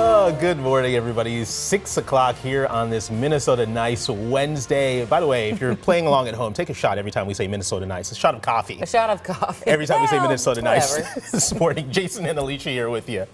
Oh, good morning, everybody. 6 o'clock here on this Minnesota Nice Wednesday. By the way, if you're playing along at home, take a shot every time we say Minnesota Nice. A shot of coffee. A shot of coffee. Every time we say Minnesota whatever. Nice. This morning, Jason and Alicia here with you.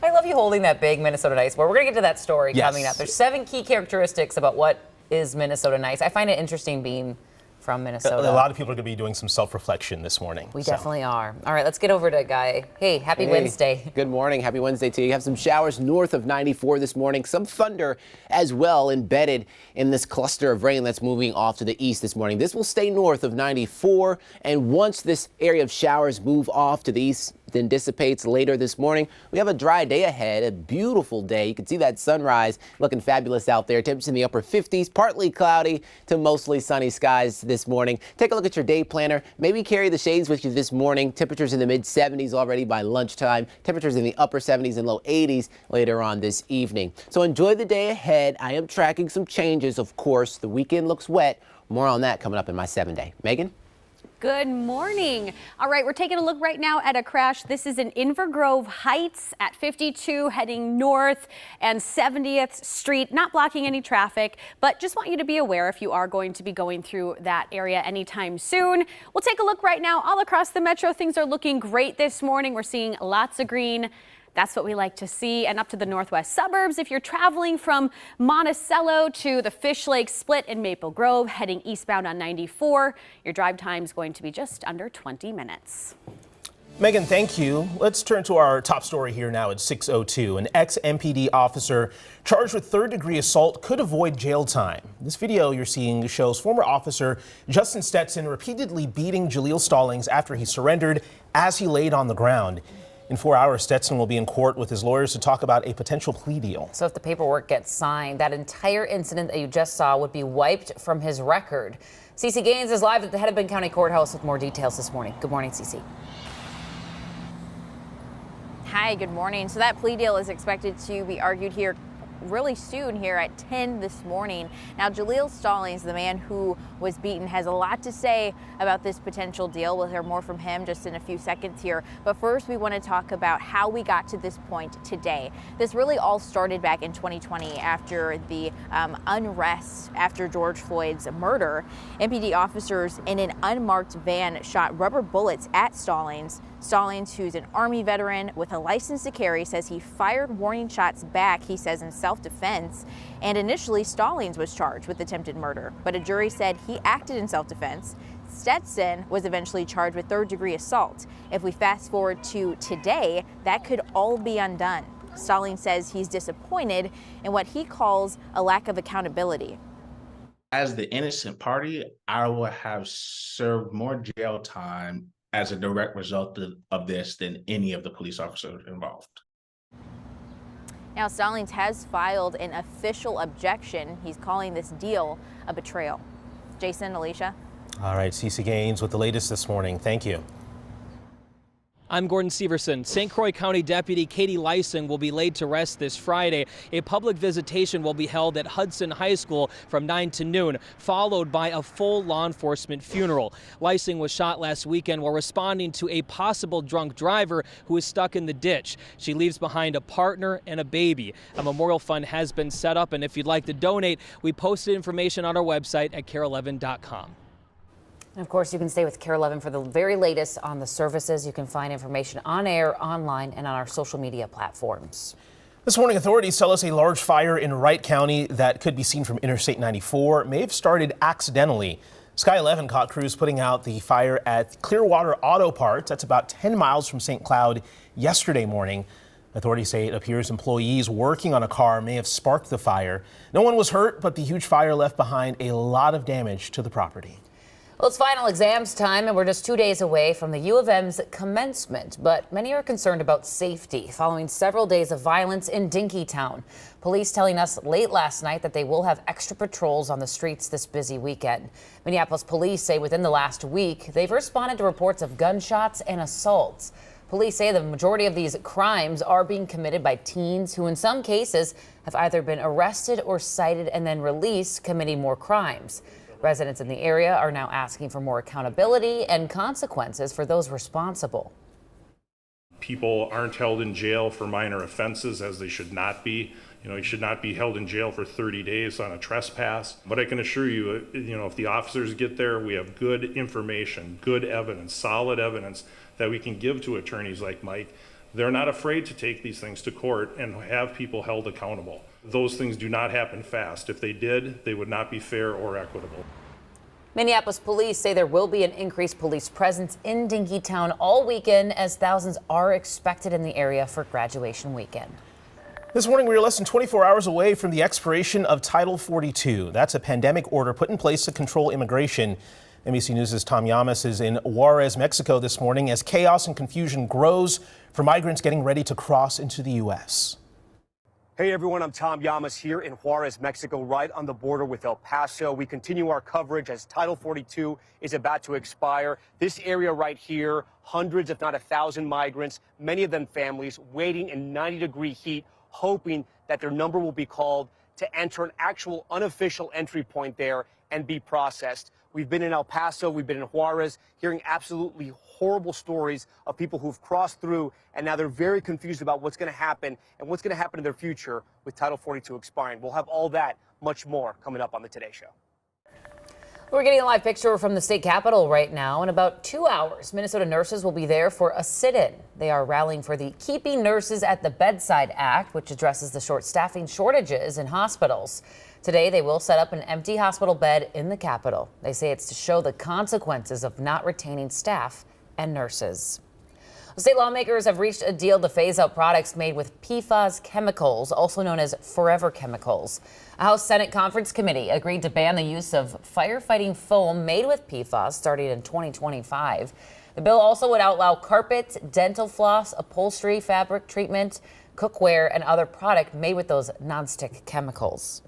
I love you holding that big Minnesota Nice board. We're going to get to that story coming up. There's 7 key characteristics about what is Minnesota Nice. I find it interesting being from Minnesota. A lot of people are going to be doing some self-reflection this morning. We definitely are. All right, let's get over to Guy. Hey, happy Wednesday. Good morning. Happy Wednesday to you. You have some showers north of 94 this morning. Some thunder as well embedded in this cluster of rain that's moving off to the east this morning. This will stay north of 94. And once this area of showers move off to the east, then dissipates later this morning, we have a dry day ahead, a beautiful day. You can see that sunrise looking fabulous out there. Temps in the upper 50s, partly cloudy to mostly sunny skies this morning. Take a look at your day planner. Maybe carry the shades with you this morning. Temperatures in the mid 70s already by lunchtime. Temperatures in the upper 70s and low 80s later on this evening. So enjoy the day ahead. I am tracking some changes, of course. The weekend looks wet. More on that coming up in my 7-day. Megan? Good morning. All right, we're taking a look right now at a crash. This is in Inver Grove Heights at 52 heading north and 70th Street, not blocking any traffic, but just want you to be aware if you are going to be going through that area anytime soon. We'll take a look right now all across the metro. Things are looking great this morning. We're seeing lots of green. That's what we like to see. And up to the northwest suburbs, if you're traveling from Monticello to the Fish Lake Split in Maple Grove, heading eastbound on 94, your drive time is going to be just under 20 minutes. Megan, thank you. Let's turn to our top story here now at 6:02. An ex-MPD officer charged with third-degree assault could avoid jail time. This video you're seeing shows former officer Justin Stetson repeatedly beating Jaleel Stallings after he surrendered as he laid on the ground. In 4 hours, Stetson will be in court with his lawyers to talk about a potential plea deal. So if the paperwork gets signed, that entire incident that you just saw would be wiped from his record. Cece Gaines is live at the Hennepin County Courthouse with more details this morning. Good morning, Cece. Hi, good morning. So that plea deal is expected to be argued here really soon here at 10 this morning. Now, Jaleel Stallings, the man who was beaten, has a lot to say about this potential deal. We'll hear more from him just in a few seconds here. But first, we want to talk about how we got to this point today. This really all started back in 2020 after the unrest after George Floyd's murder. MPD officers in an unmarked van shot rubber bullets at Stallings. Stallings, who's an Army veteran with a license to carry, says he fired warning shots back, he says, in self-defense. And initially, Stallings was charged with attempted murder, but a jury said he acted in self-defense. Stetson was eventually charged with third-degree assault. If we fast forward to today, that could all be undone. Stallings says he's disappointed in what he calls a lack of accountability. As the innocent party, I would have served more jail time as a direct result of this than any of the police officers involved. Now, Stallings has filed an official objection. He's calling this deal a betrayal. Jason, Alicia. All right, Cece Gaines with the latest this morning. Thank you. I'm Gordon Severson. St. Croix County Deputy Katie Lysing will be laid to rest this Friday. A public visitation will be held at Hudson High School from 9 to noon, followed by a full law enforcement funeral. Lysing was shot last weekend while responding to a possible drunk driver who was stuck in the ditch. She leaves behind a partner and a baby. A memorial fund has been set up, and if you'd like to donate, we posted information on our website at KARE11.com. And of course, you can stay with KARE 11 for the very latest on the services. You can find information on air, online, and on our social media platforms. This morning, authorities tell us a large fire in Wright County that could be seen from Interstate 94 may have started accidentally. Sky 11 caught crews putting out the fire at Clearwater Auto Parts. That's about 10 miles from St. Cloud yesterday morning. Authorities say it appears employees working on a car may have sparked the fire. No one was hurt, but the huge fire left behind a lot of damage to the property. Well, it's final exams time, and we're just 2 days away from the U of M's commencement. But many are concerned about safety following several days of violence in Dinkytown. Police telling us late last night that they will have extra patrols on the streets this busy weekend. Minneapolis police say within the last week, they've responded to reports of gunshots and assaults. Police say the majority of these crimes are being committed by teens who in some cases have either been arrested or cited and then released, committing more crimes. Residents in the area are now asking for more accountability and consequences for those responsible. People aren't held in jail for minor offenses, as they should not be. You should not be held in jail for 30 days on a trespass. But I can assure you, if the officers get there, we have good information, good evidence, solid evidence that we can give to attorneys like Mike. They're not afraid to take these things to court and have people held accountable. Those things do not happen fast. If they did, they would not be fair or equitable. Minneapolis police say there will be an increased police presence in Dinkytown all weekend as thousands are expected in the area for graduation weekend. This morning, we are less than 24 hours away from the expiration of Title 42. That's a pandemic order put in place to control immigration. NBC News' Tom Llamas is in Juarez, Mexico this morning as chaos and confusion grows for migrants getting ready to cross into the U.S. Hey everyone, I'm Tom Llamas here in Juarez, Mexico, right on the border with El Paso. We continue our coverage as Title 42 is about to expire. This area right here, hundreds, if not 1,000 migrants, many of them families, waiting in 90-degree heat, hoping that their number will be called to enter an actual unofficial entry point there and be processed. We've been in El Paso, we've been in Juarez, hearing absolutely horrible stories of people who've crossed through, and now they're very confused about what's going to happen and what's going to happen in their future with Title 42 expiring. We'll have all that, much more, coming up on the Today Show. We're getting a live picture from the state capitol right now. In about 2 hours, Minnesota nurses will be there for a sit-in. They are rallying for the Keeping Nurses at the Bedside Act, which addresses the staffing shortages in hospitals. Today, they will set up an empty hospital bed in the Capitol. They say it's to show the consequences of not retaining staff and nurses. State lawmakers have reached a deal to phase out products made with PFAS chemicals, also known as forever chemicals. A House Senate Conference Committee agreed to ban the use of firefighting foam made with PFAS starting in 2025. The bill also would outlaw carpet, dental floss, upholstery, fabric treatment, cookware, and other product made with those nonstick chemicals.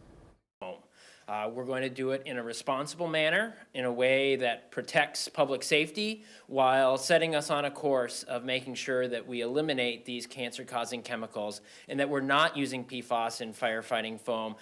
We're going to do it in a responsible manner, in a way that protects public safety, while setting us on a course of making sure that we eliminate these cancer-causing chemicals and that we're not using PFAS in firefighting foam.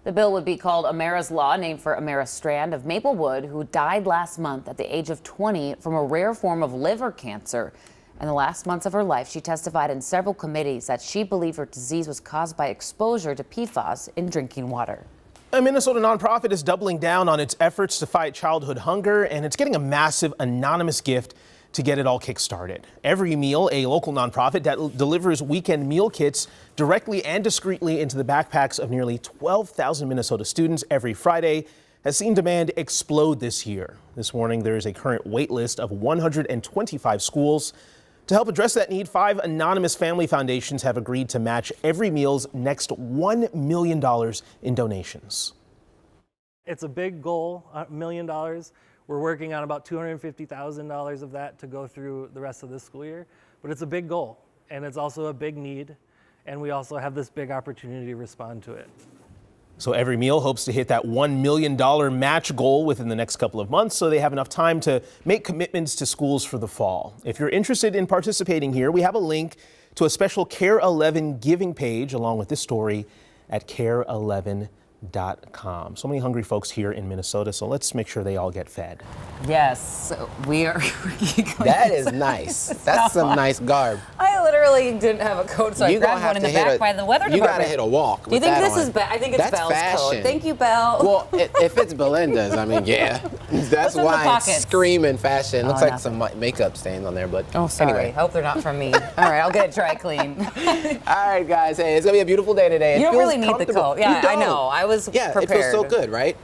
The bill would be called Amara's Law, named for Amara Strand of Maplewood, who died last month at the age of 20 from a rare form of liver cancer. In the last months of her life, she testified in several committees that she believed her disease was caused by exposure to PFAS in drinking water. A Minnesota nonprofit is doubling down on its efforts to fight childhood hunger, and it's getting a massive anonymous gift to get it all kick-started. Every Meal, a local nonprofit that delivers weekend meal kits directly and discreetly into the backpacks of nearly 12,000 Minnesota students every Friday, has seen demand explode this year. This morning, there is a current wait list of 125 schools. To help address that need, 5 anonymous family foundations have agreed to match Every Meal's next $1 million in donations. It's a big goal, $1 million. We're working on about $250,000 of that to go through the rest of this school year. But it's a big goal, and it's also a big need, and we also have this big opportunity to respond to it. So Every Meal hopes to hit that $1 million match goal within the next couple of months, so they have enough time to make commitments to schools for the fall. If you're interested in participating here, we have a link to a special KARE 11 giving page along with this story at KARE11.com. So many hungry folks here in Minnesota, so let's make sure they all get fed. Yes, we are. That is nice. That's some nice garb. I literally didn't have a coat, so I grabbed one in the back by the weather department. You gotta hit a walk. Do you think this on. is I think it's That's Belle's fashion. coat. Thank you, Belle. Well, if it's Belinda's, I mean, yeah. That's why it's screaming fashion. Looks like some makeup stains on there, but sorry. Anyway. Hope they're not from me. All right, I'll get it dry clean. All right, guys. Hey, it's gonna be a beautiful day today. You don't really need the coat. Yeah, I know. I was prepared. It feels so good, right?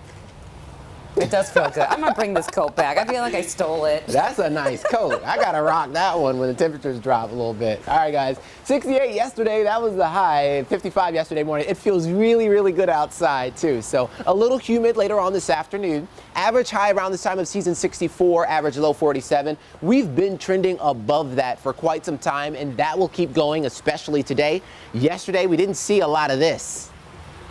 It does feel good. I'm gonna bring this coat back. I feel like I stole it. That's a nice coat. I gotta rock that one when the temperatures drop a little bit. All right, guys. 68 yesterday, that was the high. 55 yesterday morning. It feels really, really good outside too. So a little humid later on this afternoon. Average high around this time of season 64, average low 47. We've been trending above that for quite some time, and that will keep going, especially today. Yesterday, we didn't see a lot of this.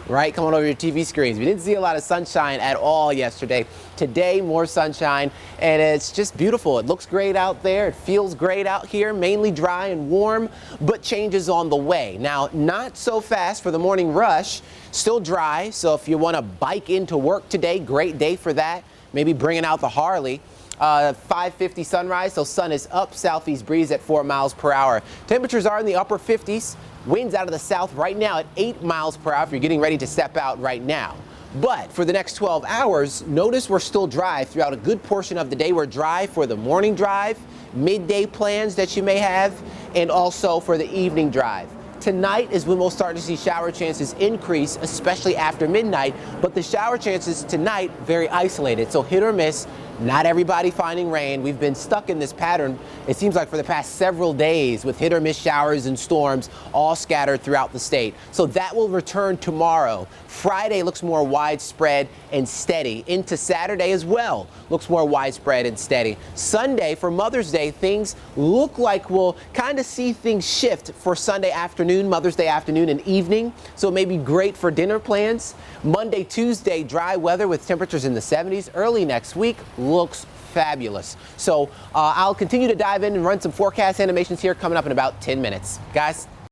Right, coming over your TV screens. We didn't see a lot of sunshine at all yesterday. Today, more sunshine, and it's just beautiful. It looks great out there. It feels great out here, mainly dry and warm, but changes on the way. Now, not so fast for the morning rush. Still dry, so if you want to bike into work today, great day for that. Maybe bringing out the Harley. 5:50 sunrise, so sun is up, southeast breeze at 4 miles per hour. Temperatures are in the upper 50s. Winds out of the south right now at 8 miles per hour if you're getting ready to step out right now. But for the next 12 hours, notice we're still dry throughout a good portion of the day. We're dry for the morning drive, midday plans that you may have, and also for the evening drive. Tonight is when we'll start to see shower chances increase, especially after midnight. But the shower chances tonight, very isolated, so hit or miss. Not everybody finding rain. We've been stuck in this pattern, it seems like, for the past several days with hit or miss showers and storms all scattered throughout the state. So that will return tomorrow. Friday looks more widespread and steady. Into Saturday as well looks more widespread and steady. Sunday, for Mother's Day, things look like we'll kind of see things shift for Sunday afternoon, Mother's Day afternoon and evening. So it may be great for dinner plans. Monday, Tuesday, dry weather with temperatures in the 70s. Early next week looks fabulous. So I'll continue to dive in and run some forecast animations here coming up in about 10 minutes. Guys?